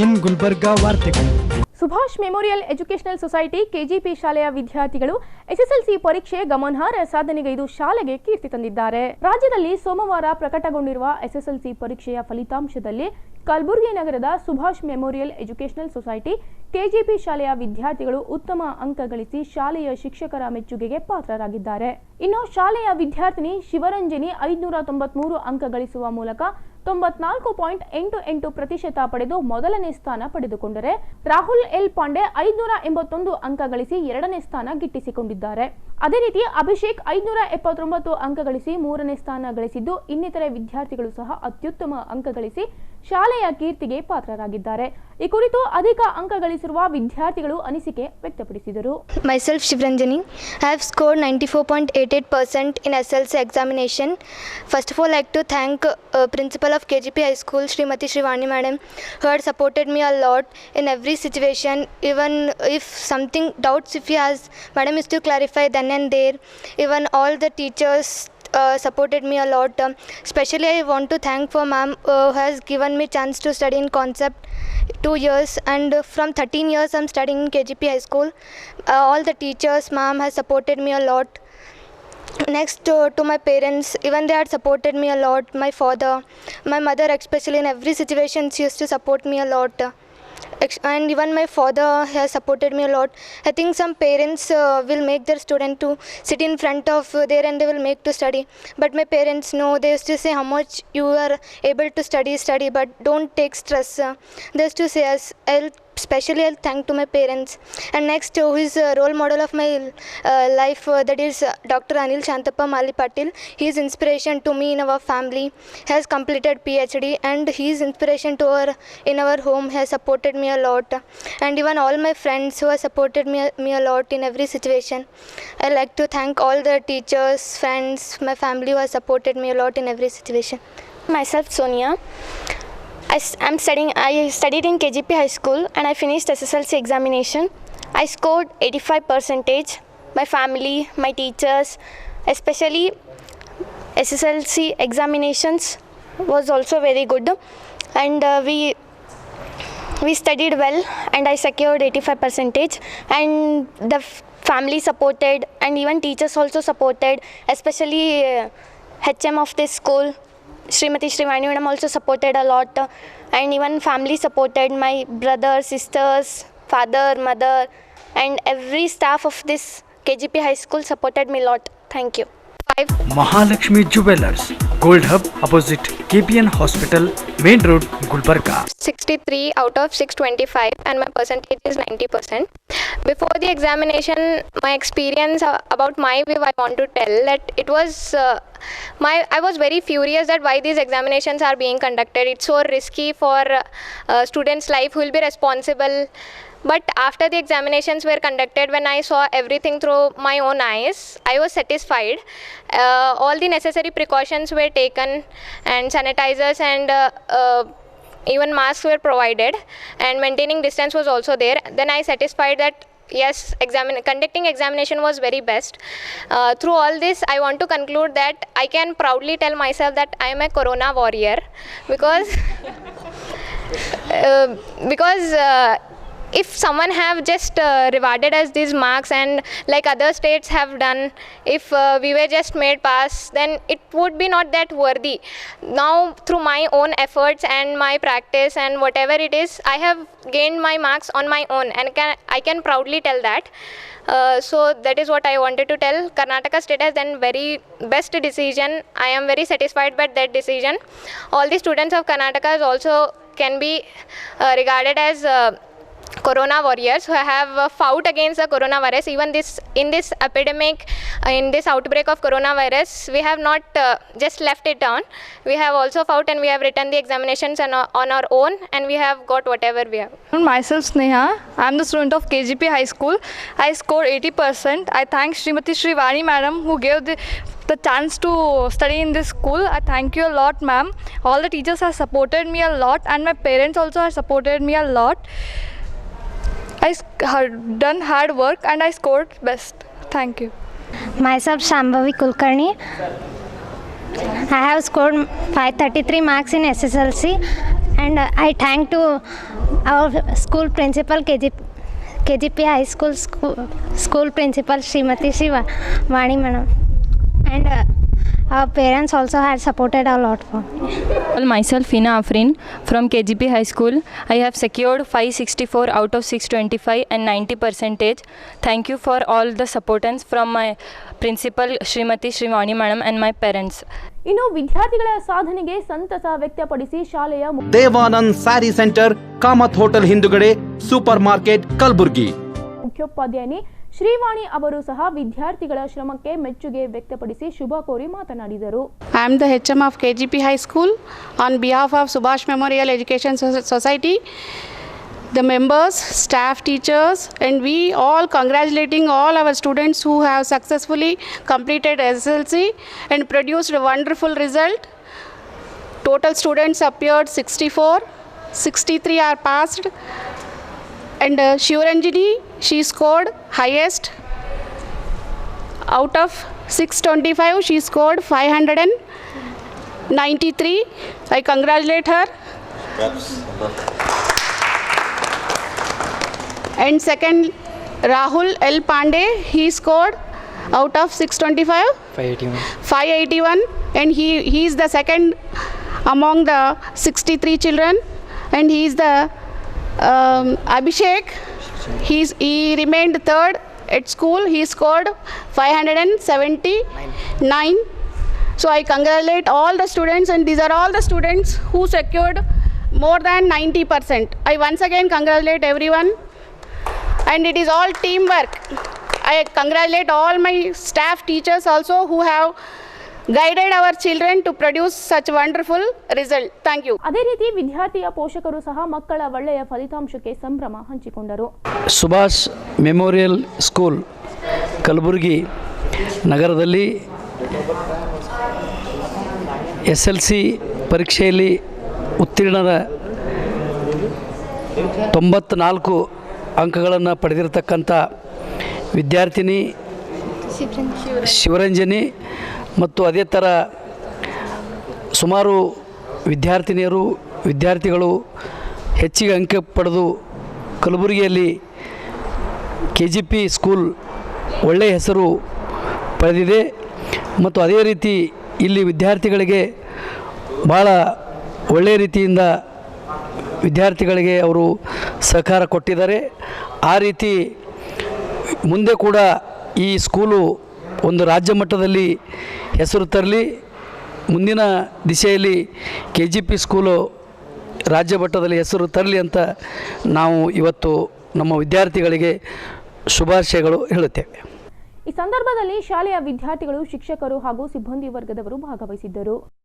ಇನ್ ಗುಲ್ಬರ್ಗಾ ವಾರ್ತೆಗಳು. Subhash memorial educational society KGP ಶಾಲೆಯ ವಿದ್ಯಾರ್ಥಿಗಳು ಎಸ್ಎಸ್ಎಲ್ಸಿ ಪರೀಕ್ಷೆ ಗಮನಾರ್ಹ ಸಾಧನೆಗೈದು ಶಾಲೆಗೆ ಕೀರ್ತಿ ತಂದಿದ್ದಾರೆ. ರಾಜ್ಯದಲ್ಲಿ ಸೋಮವಾರ ಪ್ರಕಟಗೊಂಡಿರುವ ಎಸ್ಎಸ್ಎಲ್ಸಿ ಪರೀಕ್ಷೆಯ ಫಲಿತಾಂಶದಲ್ಲಿ ಕಲಬುರಗಿ ನಗರದ Subhash memorial educational society KGP ಶಾಲೆಯ ವಿದ್ಯಾರ್ಥಿಗಳು ಉತ್ತಮ ಅಂಕ ಗಳಿಸಿ ಶಾಲೆಯ ಶಿಕ್ಷಕರ ಮೆಚ್ಚುಗೆಗೆ ಪಾತ್ರರಾಗಿದ್ದಾರೆ. ಇನ್ನು ಶಾಲೆಯ ವಿದ್ಯಾರ್ಥಿನಿ ಶಿವರಂಜನಿ 593 ಅಂಕ ಗಳಿಸುವ ಮೂಲಕ 94.88% ಪಡೆದು ಮೊದಲನೇ ಸ್ಥಾನ ಪಡೆದುಕೊಂಡರೆ, ರಾಹುಲ್ ಎಲ್ ಪಾಂಡೆ 581 ಅಂಕ ಗಳಿಸಿ ಎರಡನೇ ಸ್ಥಾನ ಗಿಟ್ಟಿಸಿಕೊಂಡಿದ್ದಾರೆ. ಅದೇ ರೀತಿ ಅಭಿಷೇಕ್ 579 ಅಂಕ ಗಳಿಸಿ ಮೂರನೇ ಸ್ಥಾನ ಗಳಿಸಿದ್ದು, ಇನ್ನಿತರೆ ವಿದ್ಯಾರ್ಥಿಗಳು ಸಹ ಅತ್ಯುತ್ತಮ ಅಂಕ ಗಳಿಸಿ ಶಾಲೆಯ ಕೀರ್ತಿಗೆ ಪಾತ್ರರಾಗಿದ್ದಾರೆ. ಈ ಕುರಿತು ಅಧಿಕ ಅಂಕ ಗಳಿಸಿರುವ ವಿದ್ಯಾರ್ಥಿಗಳು ಅನಿಸಿಕೆ ವ್ಯಕ್ತಪಡಿಸಿದರು. Myself Shivranjani, I have scored 94.88% in SLC examination. First of all, I like to thank Principal of KGP High School, Srimati Shrivani Madam, who had supported me a lot in every situation. Even if something doubts if he has, Madam used to clarify then and there. Even all the teachers supported me a lot. Especially I want to thank for ma'am who has given me chance to study in concept 2 years, and from 13 years I'm studying in KGP High School. All the teachers, ma'am has supported me a lot. Next to my parents, even they had supported me a lot. My father, my mother especially, in every situation she used to support me a lot. And even my father has supported me a lot. I think some parents will make their student to sit in front of there and they will make to study, but my parents know, they used to say how much you are able to study, but don't take stress. They used to say us, I'll thank to my parents. And next, who is a role model of my life, that is Dr. Anil Shantappa Mali Patil. He is inspiration to me in our family. He has completed PhD and he is inspiration to our in our home. He has supported me a lot, and even all my friends who have supported me a lot in every situation. I like to thank all the teachers, friends, my family who have supported me a lot in every situation. Myself Sonia. I studied in KGP High School and I finished SSLC examination. I scored 85%. My family, my teachers, especially SSLC examinations was also very good, and we studied well and I secured 85%, and the family supported and even teachers also supported, especially HM of this school, Srimati Shrivani Madam also supported a lot, and even family supported, my brothers, sisters, father, mother, and every staff of this KGP High School supported me a lot. Thank you. 5. Mahalakshmi Jewelers, Gold Hub opposite KPN Hospital, Main Road, Gulbarga. 63 out of 625 and my percentage is 90%. Before the examination, my experience about my view, I want to tell that it was I was very furious that why these examinations are being conducted. It's so risky for students' life who will be responsible. But after the examinations were conducted, when I saw everything through my own eyes, I was satisfied. All the necessary precautions were taken, and sanitizers and even masks were provided, and maintaining distance was also there. Then I satisfied that yes, conducting examination was very best. Through all this, I want to conclude that I can proudly tell myself that I am a Corona warrior, because if someone have just rewarded us these marks and like other states have done, if we were just made pass, then it would be not that worthy. Now through my own efforts and my practice and whatever it is, I have gained my marks on my own, and I can proudly tell that. So that is what I wanted to tell. Karnataka state has done very best decision. I am very satisfied by that decision. All the students of Karnataka also can be regarded as Corona warriors who have fought against the coronavirus. Even in this epidemic, in this outbreak of coronavirus, we have not just left it on. We have also fought and we have written the examinations on our own, and we have got whatever we have. Myself Sneha, I am the student of KGP High School. I scored 80%. I thank Srimati Shrivani Madam who gave the chance to study in this school. I thank you a lot, ma'am. All the teachers have supported me a lot, and my parents also have supported me a lot. I had done hard work and I scored best. Thank you. Myself Shambhavi Kulkarni. I have scored 533 marks in SSLC and I thank to our school principal KGP High School principal Srimati Shri Vani madam, and our parents also had supported a lot for me. Myself Hina Afrin from KGP High School. I have secured 564 out of 625 and 90%. Thank you for all the supportance from my principal Srimati Shri Vani madam and my parents. ಇನ್ನು ವಿದ್ಯಾರ್ಥಿಗಳ ಸಾಧನೆಗೆ ಸಂತಸ ವ್ಯಕ್ತಪಡಿಸಿ ಶಾಲೆಯ Devanand sari centre, Kamath hotel ಹಿಂದುಗಡೆ, super market, Kalaburagi. ಮುಖ್ಯೋಪಾಧ್ಯಾಯಿನಿ Shrivani ಅವರು ಸಹ ವಿದ್ಯಾರ್ಥಿಗಳ ಶ್ರಮಕ್ಕೆ ಮೆಚ್ಚುಗೆ ವ್ಯಕ್ತಪಡಿಸಿ ಶುಭ ಕೋರಿ ಮಾತನಾಡಿದರು. I am the HM of KGP High School. On behalf of Subhash Memorial Education Society, the members, staff, teachers, and we all congratulating all our students who have successfully completed SSLC and produced a wonderful result. Total students appeared 64, 63 are passed, and Shivaranjini, she scored highest. Out of 625, she scored 593. I congratulate her. And second, Rahul L. Pandey, he scored out of 625 581, and he is the second among the 63 children, and he is the Abhishek, he remained third at school. He scored 579. So I congratulate all the students, and these are all the students who secured more than 90%. I once again congratulate everyone, and it is all teamwork. I congratulate all my staff, teachers also, who have guided our children to produce such wonderful result. Thank you. ಅದೇ ರೀತಿ ವಿದ್ಯಾರ್ಥಿಯ ಪೋಷಕರು ಸಹ ಮಕ್ಕಳ ಒಳ್ಳೆಯ ಫಲಿತಾಂಶಕ್ಕೆ ಸಂಭ್ರಮ ಹಂಚಿಕೊಂಡರು. ಸುಭಾಷ್ ಮೆಮೋರಿಯಲ್ ಸ್ಕೂಲ್ ಕಲಬುರಗಿ ನಗರದಲ್ಲಿ SLC ಪರೀಕ್ಷೆಯಲ್ಲಿ ಉತ್ತೀರ್ಣರ 94 ಅಂಕಗಳನ್ನು ಪಡೆದಿರತಕ್ಕಂಥ ವಿದ್ಯಾರ್ಥಿನಿ ಶಿವರಂಜನಿ ಮತ್ತು ಅದೇ ಥರ ಸುಮಾರು ವಿದ್ಯಾರ್ಥಿಗಳು ಹೆಚ್ಚಿಗೆ ಅಂಕ ಪಡೆದು ಕಲಬುರಗಿಯಲ್ಲಿ KGP ಸ್ಕೂಲ್ ಒಳ್ಳೆಯ ಹೆಸರು ಪಡೆದಿದೆ. ಮತ್ತು ಅದೇ ರೀತಿ ಇಲ್ಲಿ ವಿದ್ಯಾರ್ಥಿಗಳಿಗೆ ಭಾಳ ಒಳ್ಳೆಯ ರೀತಿಯಿಂದ ವಿದ್ಯಾರ್ಥಿಗಳಿಗೆ ಅವರು ಸಹಕಾರ ಕೊಟ್ಟಿದ್ದಾರೆ. ಆ ರೀತಿ ಮುಂದೆ ಕೂಡ ಈ ಸ್ಕೂಲು ಒಂದು ರಾಜ್ಯ ಮಟ್ಟದಲ್ಲಿ ಹೆಸರು ತರಲಿ. ಮುಂದಿನ ದಿಶೆಯಲ್ಲಿ KGP ಸ್ಕೂಲು ರಾಜ್ಯ ಮಟ್ಟದಲ್ಲಿ ಹೆಸರು ತರಲಿ ಅಂತ ನಾವು ಇವತ್ತು ನಮ್ಮ ವಿದ್ಯಾರ್ಥಿಗಳಿಗೆ ಶುಭಾಶಯಗಳು ಹೇಳುತ್ತೇವೆ. ಈ ಸಂದರ್ಭದಲ್ಲಿ ಶಾಲೆಯ ವಿದ್ಯಾರ್ಥಿಗಳು, ಶಿಕ್ಷಕರು ಹಾಗೂ ಸಿಬ್ಬಂದಿ ವರ್ಗದವರು ಭಾಗವಹಿಸಿದ್ದರು.